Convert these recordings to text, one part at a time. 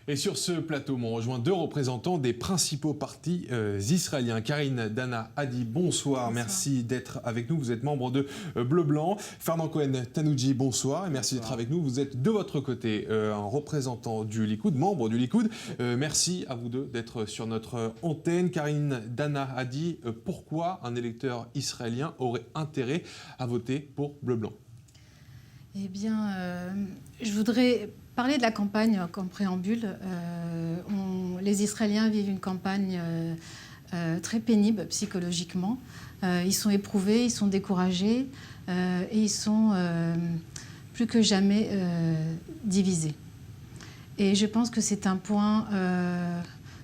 Et sur ce plateau, m'ont rejoint deux représentants des principaux partis israéliens. Karine Dana Hadi, bonsoir. Merci d'être avec nous. Vous êtes membre de Bleu Blanc. Fernand Cohen-Tanoudji, bonsoir. Et merci d'être avec nous. Vous êtes de votre côté un représentant du Likoud, membre du Likoud. Merci à vous deux d'être sur notre antenne. Karine Dana Hadi, pourquoi un électeur israélien aurait intérêt à voter pour Bleu Blanc? Eh bien, je voudrais parler de la campagne comme préambule. Les Israéliens vivent une campagne très pénible psychologiquement. Ils sont éprouvés, ils sont découragés et ils sont plus que jamais divisés. Et je pense que c'est un point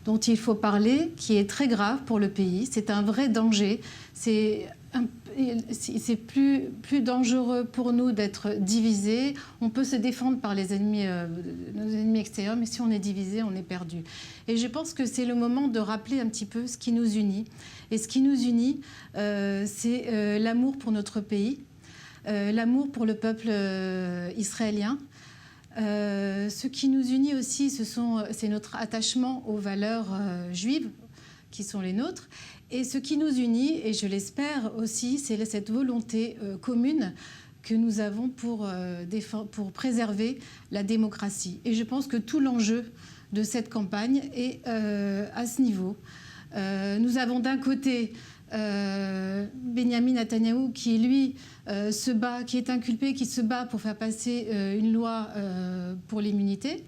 dont il faut parler, qui est très grave pour le pays. C'est un vrai danger. C'est plus dangereux pour nous d'être divisés. On peut se défendre par les ennemis, nos ennemis extérieurs, mais si on est divisé, on est perdu. Et je pense que c'est le moment de rappeler un petit peu ce qui nous unit. Et ce qui nous unit, c'est l'amour pour notre pays, l'amour pour le peuple israélien. Ce qui nous unit aussi, c'est notre attachement aux valeurs juives qui sont les nôtres. Et ce qui nous unit, et je l'espère aussi, c'est cette volonté commune que nous avons pour préserver la démocratie. Et je pense que tout l'enjeu de cette campagne est à ce niveau. Nous avons d'un côté Benyamin Netanyahou qui, lui, se bat, qui est inculpé, qui se bat pour faire passer une loi pour l'immunité.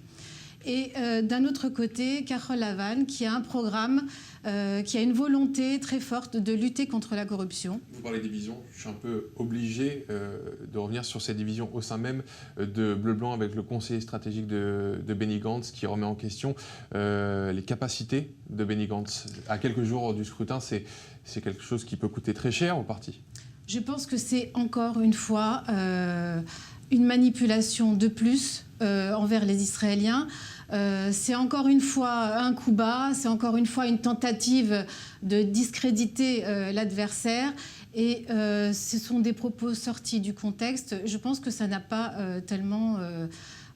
Et d'un autre côté, Carole Lavan, qui a un programme, qui a une volonté très forte de lutter contre la corruption. Vous parlez de division, je suis un peu obligé de revenir sur cette division au sein même de Bleu Blanc avec le conseiller stratégique de Benny Gantz qui remet en question les capacités de Benny Gantz. À quelques jours du scrutin, c'est quelque chose qui peut coûter très cher au parti. Je pense que c'est encore une fois une manipulation de plus envers les Israéliens. C'est encore une fois un coup bas, c'est encore une fois une tentative de discréditer l'adversaire. Et ce sont des propos sortis du contexte. Je pense que ça n'a pas tellement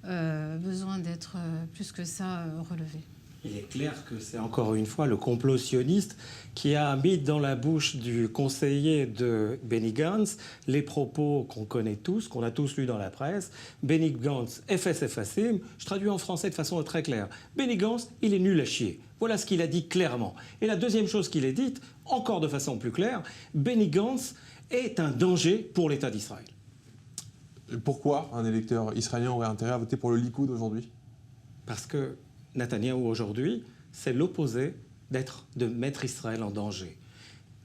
besoin d'être plus que ça relevé. Il est clair que c'est encore une fois le complot sioniste qui a mis dans la bouche du conseiller de Benny Gantz les propos qu'on connaît tous, qu'on a tous lus dans la presse. Benny Gantz, FSFACIM, je traduis en français de façon très claire. Benny Gantz, il est nul à chier. Voilà ce qu'il a dit clairement. Et la deuxième chose qu'il a dite, encore de façon plus claire, Benny Gantz est un danger pour l'État d'Israël. Pourquoi un électeur israélien aurait intérêt à voter pour le Likoud aujourd'hui? Parce que Netanyahou aujourd'hui, c'est l'opposé de mettre Israël en danger.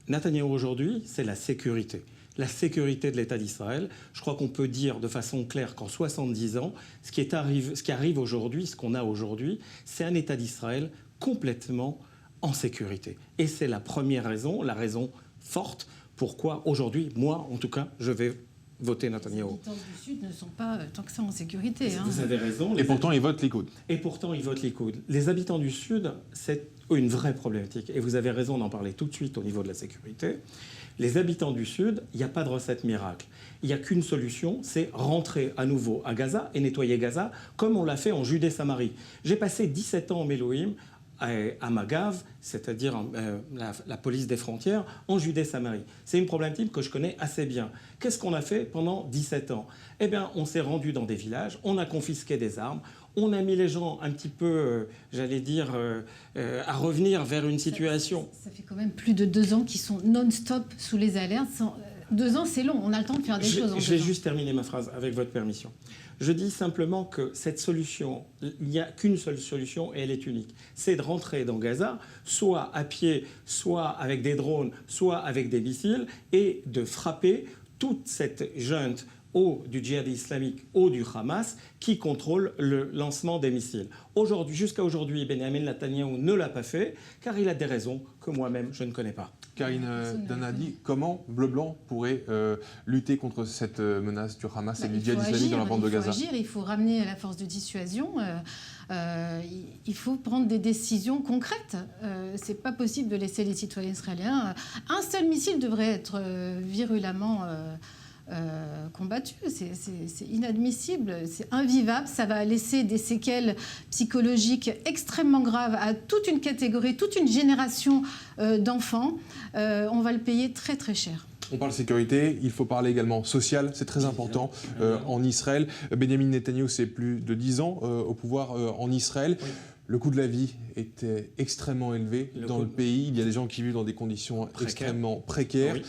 Netanyahou aujourd'hui, c'est la sécurité. La sécurité de l'État d'Israël. Je crois qu'on peut dire de façon claire qu'en 70 ans, ce qui arrive aujourd'hui, ce qu'on a aujourd'hui, c'est un État d'Israël complètement en sécurité. Et c'est la première raison, la raison forte, pourquoi aujourd'hui, moi en tout cas, je vais voter Netanyahou. Les habitants du Sud ne sont pas tant que ça en sécurité. Vous avez raison. Et pourtant, ils votent Likoud. Et pourtant, ils votent Likoud. Les habitants du Sud, c'est une vraie problématique. Et vous avez raison d'en parler tout de suite au niveau de la sécurité. Les habitants du Sud, il n'y a pas de recette miracle. Il n'y a qu'une solution, c'est rentrer à nouveau à Gaza et nettoyer Gaza, comme on l'a fait en Judée-Samarie. J'ai passé 17 ans en Elohim, à Magav, c'est-à-dire la police des frontières, en Judée-Samarie. C'est une problématique que je connais assez bien. Qu'est-ce qu'on a fait pendant 17 ans? Eh bien, on s'est rendu dans des villages, on a confisqué des armes, on a mis les gens un petit peu, j'allais dire, à revenir vers une situation... Ça fait quand même plus de 2 ans qu'ils sont non-stop sous les alertes. 2 ans, c'est long, on a le temps de faire des choses en 2 ans. Je vais juste terminer ma phrase avec votre permission. Je dis simplement que cette solution, il n'y a qu'une seule solution et elle est unique. C'est de rentrer dans Gaza, soit à pied, soit avec des drones, soit avec des missiles, et de frapper toute cette junte du djihad islamique, du Hamas, qui contrôle le lancement des missiles. Jusqu'à aujourd'hui, Benyamin Netanyahou ne l'a pas fait, car il a des raisons que moi-même, je ne connais pas. Karine Dana Hadi, comment Bleu Blanc pourrait lutter contre cette menace du Hamas et du djihad islamique dans la bande de Gaza? Il faut ramener la force de dissuasion. Il faut prendre des décisions concrètes. C'est pas possible de laisser les citoyens israéliens... Un seul missile devrait être virulemment combattu. C'est inadmissible, c'est invivable. Ça va laisser des séquelles psychologiques extrêmement graves à toute une catégorie, toute une génération d'enfants. On va le payer très très cher. On parle sécurité, il faut parler également social, c'est très important en Israël. Benjamin Netanyahou, c'est plus de 10 ans au pouvoir en Israël. Oui. Le coût de la vie était extrêmement élevé dans le pays. Il y a des gens qui vivent dans des conditions extrêmement précaires. Oui.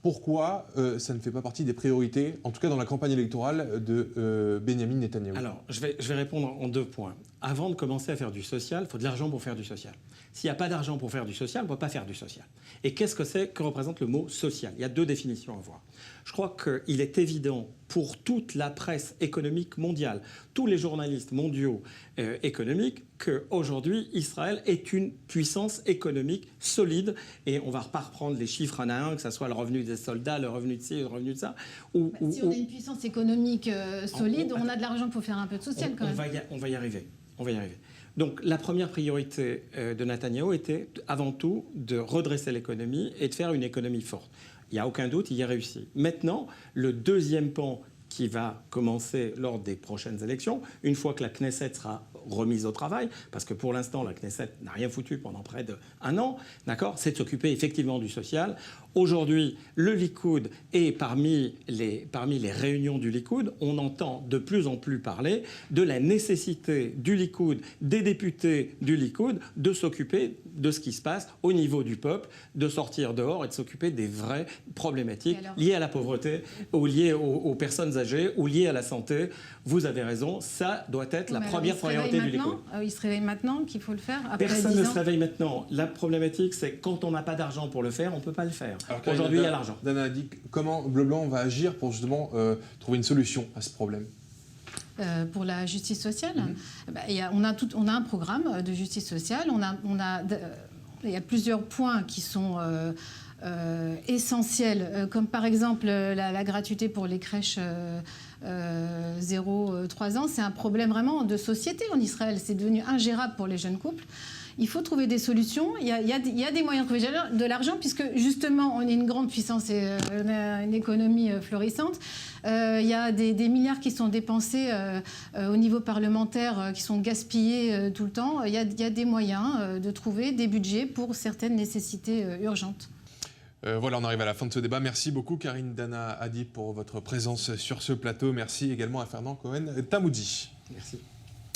Pourquoi ça ne fait pas partie des priorités, en tout cas dans la campagne électorale de Benjamin Netanyahou? Alors, je vais répondre en 2 points. Avant de commencer à faire du social, il faut de l'argent pour faire du social. S'il n'y a pas d'argent pour faire du social, on ne peut pas faire du social. Et qu'est-ce que représente le mot social? Il y a 2 définitions à voir. Je crois qu'il est évident pour toute la presse économique mondiale, tous les journalistes mondiaux économiques, qu'aujourd'hui, Israël est une puissance économique solide. Et on ne va pas reprendre les chiffres un à un, que ce soit le revenu des soldats, le revenu de ci, le revenu de ça. Si on a une puissance économique solide, on a de l'argent pour faire un peu de social quand même. On va y arriver. Donc la première priorité de Netanyahou était avant tout de redresser l'économie et de faire une économie forte. Il n'y a aucun doute, il y a réussi. Maintenant, le deuxième pan qui va commencer lors des prochaines élections, une fois que la Knesset sera remise au travail, parce que pour l'instant, la Knesset n'a rien foutu pendant près d'1 an, d'accord, c'est de s'occuper effectivement du social. Aujourd'hui, le Likoud est parmi les réunions du Likoud, on entend de plus en plus parler de la nécessité du Likoud, des députés du Likoud, de s'occuper de ce qui se passe au niveau du peuple, de sortir dehors et de s'occuper des vraies problématiques liées à la pauvreté, ou liées aux personnes âgées, ou liées à la santé. Vous avez raison, ça doit être la première priorité du Likoud. Il se réveille maintenant qu'il faut le faire après Personne ne se réveille maintenant. La problématique, c'est quand on n'a pas d'argent pour le faire, on ne peut pas le faire. Aujourd'hui, il y a l'argent. Dana a dit comment Bleu Blanc va agir pour justement trouver une solution à ce problème. Pour la justice sociale, on a un programme de justice sociale. Il y a plusieurs points qui sont essentiels, comme par exemple la gratuité pour les crèches 0-3 ans. C'est un problème vraiment de société en Israël. C'est devenu ingérable pour les jeunes couples. Il faut trouver des solutions. Il y a des moyens de trouver de l'argent, puisque justement, on est une grande puissance et on a une économie florissante. Il y a des milliards qui sont dépensés au niveau parlementaire, qui sont gaspillés tout le temps. Il y a des moyens de trouver des budgets pour certaines nécessités urgentes. Voilà, on arrive à la fin de ce débat. Merci beaucoup, Karine Dana Adi, pour votre présence sur ce plateau. Merci également à Fernand Cohen Tamoudji. Merci.